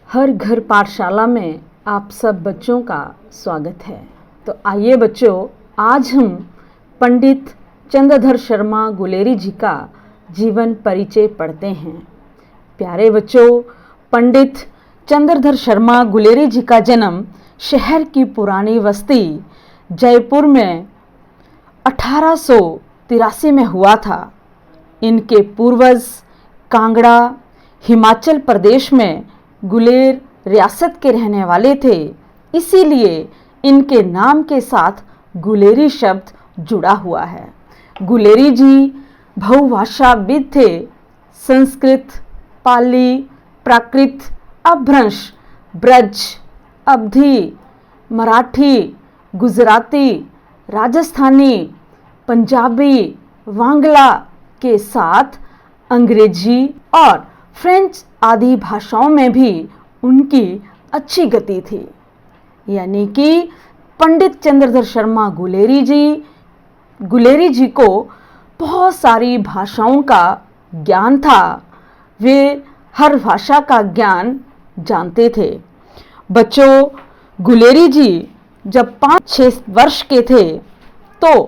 हर घर पाठशाला में आप सब बच्चों का स्वागत है। तो आइए बच्चों, आज हम पंडित चंद्रधर शर्मा गुलेरी जी का जीवन परिचय पढ़ते हैं। प्यारे बच्चों, पंडित चंद्रधर शर्मा गुलेरी जी का जन्म शहर की पुरानी बस्ती जयपुर में 1883 में हुआ था। इनके पूर्वज कांगड़ा, हिमाचल प्रदेश में गुलेर रियासत के रहने वाले थे, इसीलिए इनके नाम के साथ गुलेरी शब्द जुड़ा हुआ है। गुलेरी जी बहुभाषाविद थे। संस्कृत, पाली, प्राकृत, अपभ्रंश, ब्रज, अवधी, मराठी, गुजराती, राजस्थानी, पंजाबी, वांगला के साथ अंग्रेजी और फ्रेंच आदि भाषाओं में भी उनकी अच्छी गति थी। यानी कि पंडित चंद्रधर शर्मा गुलेरी जी को बहुत सारी भाषाओं का ज्ञान था। वे हर भाषा का ज्ञान जानते थे। बच्चों, गुलेरी जी जब 5-6 वर्ष के थे तो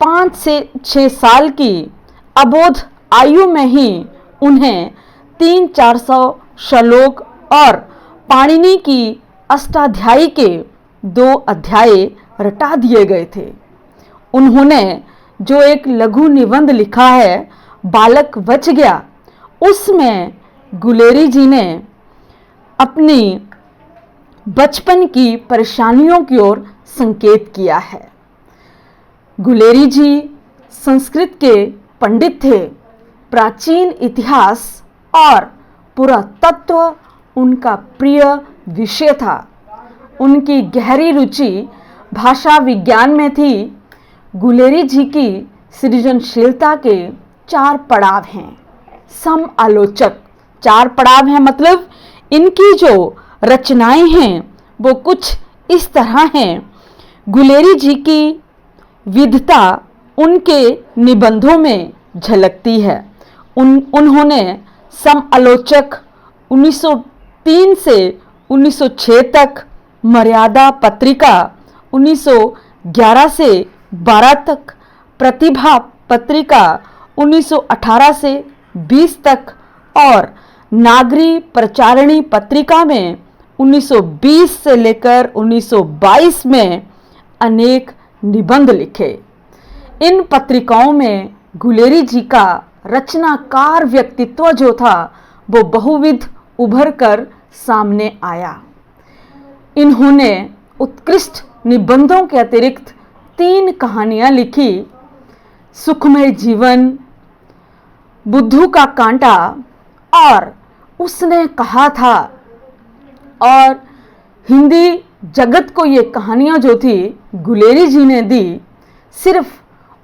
5 से 6 साल की अबोध आयु में ही उन्हें 300-400 श्लोक और पाणिनि की अष्टाध्यायी के 2 अध्याय रटा दिए गए थे। उन्होंने जो एक लघु निबंध लिखा है, बालक बच गया, उसमें गुलेरी जी ने अपनी बचपन की परेशानियों की ओर संकेत किया है। गुलेरी जी संस्कृत के पंडित थे। प्राचीन इतिहास और पुरातत्व उनका प्रिय विषय था। उनकी गहरी रुचि भाषा विज्ञान में थी। गुलेरी जी की सृजनशीलता के 4 पड़ाव हैं। समालोचक 4 पड़ाव हैं, मतलब इनकी जो रचनाएं हैं वो कुछ इस तरह हैं। गुलेरी जी की विधता उनके निबंधों में झलकती है। उन्होंने समालोचक 1903 से 1906 तक, मर्यादा पत्रिका 1911 से 12 तक, प्रतिभा पत्रिका 1918 से 20 तक और नागरी प्रचारिणी पत्रिका में 1920 से लेकर 1922 में अनेक निबंध लिखे। इन पत्रिकाओं में गुलेरी जी का रचनाकार व्यक्तित्व जो था वो बहुविध उभर कर सामने आया। इन्होंने उत्कृष्ट निबंधों के अतिरिक्त 3 कहानियां लिखी। सुखमय जीवन, बुद्धू का कांटा और उसने कहा था। और हिंदी जगत को ये कहानियां जो थी गुलेरी जी ने दी। सिर्फ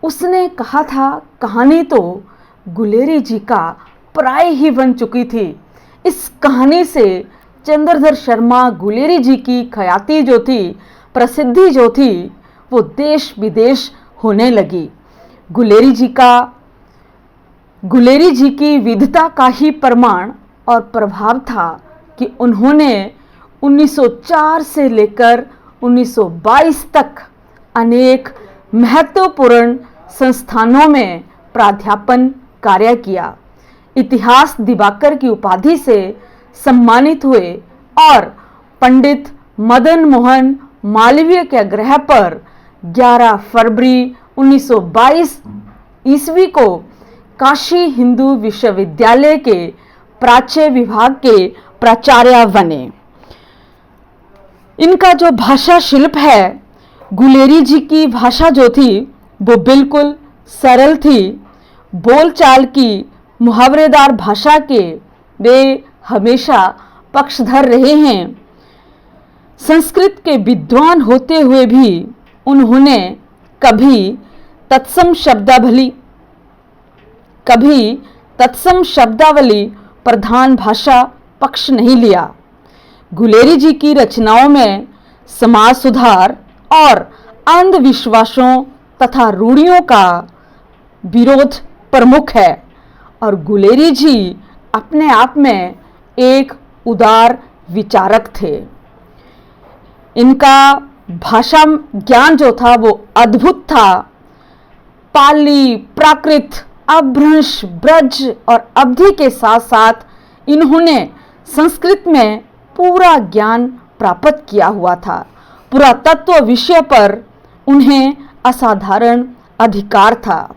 उसने कहा था कहानी तो गुलेरी जी का प्राय ही बन चुकी थी। इस कहानी से चंद्रधर शर्मा गुलेरी जी की ख्याति जो थी, प्रसिद्धि जो थी, वो देश विदेश होने लगी। गुलेरी जी की विधता का ही प्रमाण और प्रभाव था कि उन्होंने 1904 से लेकर 1922 तक अनेक महत्वपूर्ण संस्थानों में प्राध्यापन कार्य किया। इतिहास दिवाकर की उपाधि से सम्मानित हुए और पंडित मदन मोहन मालवीय के आग्रह पर 11 फरवरी 1922 ईस्वी को काशी हिंदू विश्वविद्यालय के प्राच्य विभाग के प्राचार्य बने। इनका जो भाषा शिल्प है, गुलेरी जी की भाषा जो थी वो बिल्कुल सरल थी। बोलचाल की मुहावरेदार भाषा के वे हमेशा पक्षधर रहे हैं। संस्कृत के विद्वान होते हुए भी उन्होंने कभी तत्सम शब्दावली प्रधान भाषा पक्ष नहीं लिया। गुलेरी जी की रचनाओं में समाज सुधार और अंधविश्वासों तथा रूढ़ियों का विरोध प्रमुख है और गुलेरी जी अपने आप में एक उदार विचारक थे। इनका भाषा ज्ञान जो था वो अद्भुत था। पाली, प्राकृत, अपभ्रंश, ब्रज और अवधि के साथ साथ इन्होंने संस्कृत में पूरा ज्ञान प्राप्त किया हुआ था। पुरातत्व विषय पर उन्हें असाधारण अधिकार था।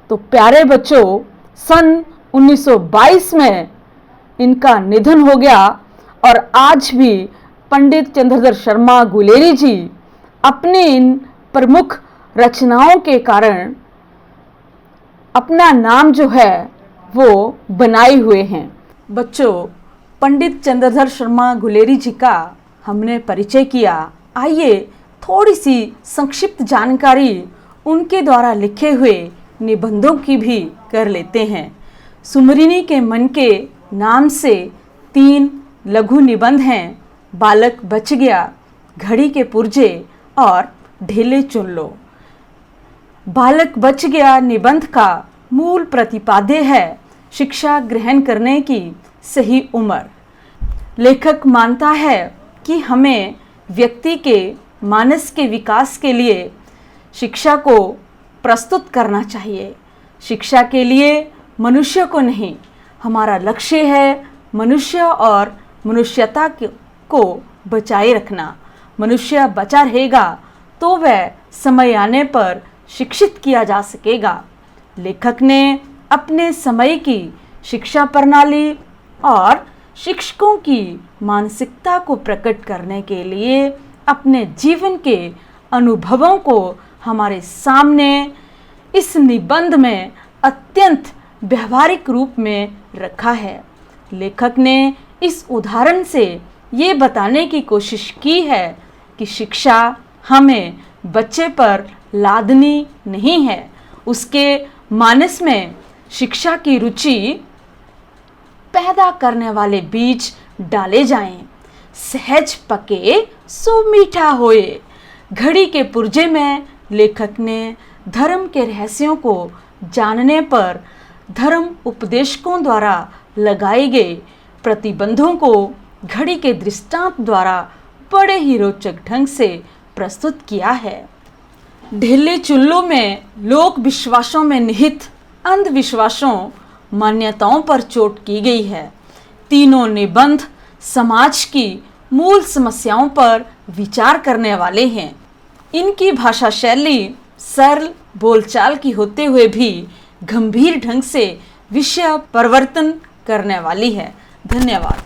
तो प्यारे बच्चों, सन 1922 में इनका निधन हो गया और आज भी पंडित चंद्रधर शर्मा गुलेरी जी अपने इन प्रमुख रचनाओं के कारण अपना नाम जो है वो बनाए हुए हैं। बच्चों, पंडित चंद्रधर शर्मा गुलेरी जी का हमने परिचय किया। आइए थोड़ी सी संक्षिप्त जानकारी उनके द्वारा लिखे हुए निबंधों की भी कर लेते हैं। सुमरिनी के मन के नाम से 3 लघु निबंध हैं। बालक बच गया, घड़ी के पुर्जे और ढेले चुन लो। बालक बच गया निबंध का मूल प्रतिपाद्य है शिक्षा ग्रहण करने की सही उम्र। लेखक मानता है कि हमें व्यक्ति के मानस के विकास के लिए शिक्षा को प्रस्तुत करना चाहिए। शिक्षा के लिए मनुष्य को नहीं, हमारा लक्ष्य है मनुष्य और मनुष्यता को बचाए रखना। मनुष्य बचा रहेगा तो वह समय आने पर शिक्षित किया जा सकेगा। लेखक ने अपने समय की शिक्षा प्रणाली और शिक्षकों की मानसिकता को प्रकट करने के लिए अपने जीवन के अनुभवों को हमारे सामने इस निबंध में अत्यंत व्यवहारिक रूप में रखा है। लेखक ने इस उदाहरण से ये बताने की कोशिश की है कि शिक्षा हमें बच्चे पर लादनी नहीं है, उसके मानस में शिक्षा की रुचि पैदा करने वाले बीज डाले जाएं। सहज पके सो मीठा होए। घड़ी के पुर्जे में लेखक ने धर्म के रहस्यों को जानने पर धर्म उपदेशकों द्वारा लगाए गए प्रतिबंधों को घड़ी के दृष्टांत द्वारा बड़े ही रोचक ढंग से प्रस्तुत किया है। ढेले चुल्लों में लोक विश्वासों में निहित अंधविश्वासों मान्यताओं पर चोट की गई है। तीनों निबंध समाज की मूल समस्याओं पर विचार करने वाले हैं। इनकी भाषा शैली सरल बोलचाल की होते हुए भी गंभीर ढंग से विषय परिवर्तन करने वाली है। धन्यवाद।